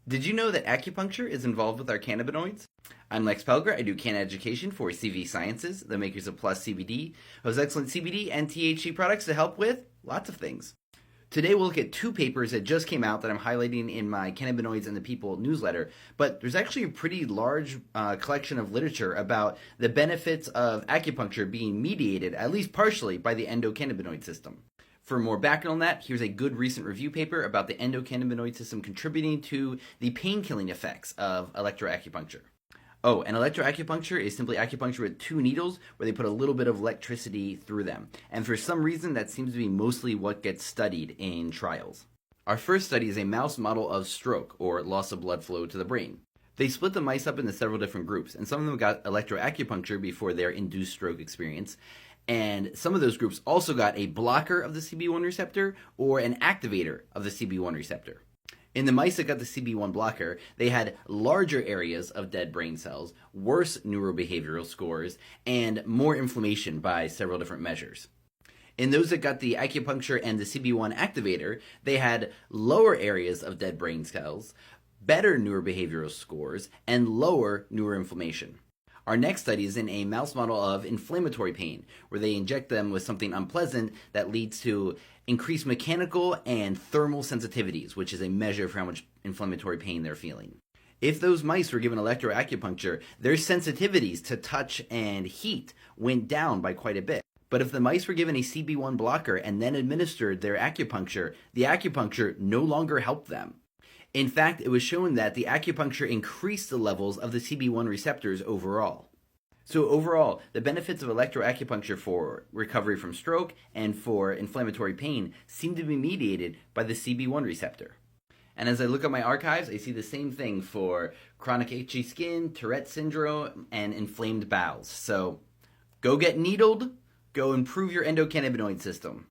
Did you know that acupuncture is involved with our cannabinoids? I'm Lex Pelger. I do canna education for CV Sciences, the makers of Plus CBD, who has excellent CBD and THC products to help with lots of things. Today we'll look at two papers that just came out that I'm highlighting in my Cannabinoids and the People newsletter, but there's actually a pretty large collection of literature about the benefits of acupuncture being mediated, at least partially, by the endocannabinoid system. For more background on that, here's a good recent review paper about the endocannabinoid system contributing to the pain-killing effects of electroacupuncture. Oh, and electroacupuncture is simply acupuncture with two needles where they put a little bit of electricity through them. And for some reason, that seems to be mostly what gets studied in trials. Our first study is a mouse model of stroke, or loss of blood flow to the brain. They split the mice up into several different groups, and some of them got electroacupuncture before their induced stroke experience. And some of those groups also got a blocker of the CB1 receptor or an activator of the CB1 receptor. In the mice that got the CB1 blocker, they had larger areas of dead brain cells, worse neurobehavioral scores, and more inflammation by several different measures. In those that got the acupuncture and the CB1 activator, they had lower areas of dead brain cells, better neurobehavioral scores, and lower neuroinflammation. Our next study is in a mouse model of inflammatory pain, where they inject them with something unpleasant that leads to increased mechanical and thermal sensitivities, which is a measure for how much inflammatory pain they're feeling. If those mice were given electroacupuncture, their sensitivities to touch and heat went down by quite a bit. But if the mice were given a CB1 blocker and then administered their acupuncture, the acupuncture no longer helped them. In fact, it was shown that the acupuncture increased the levels of the CB1 receptors overall. So overall, the benefits of electroacupuncture for recovery from stroke and for inflammatory pain seem to be mediated by the CB1 receptor. And as I look at my archives, I see the same thing for chronic itchy skin, Tourette syndrome, and inflamed bowels. So go get needled, go improve your endocannabinoid system.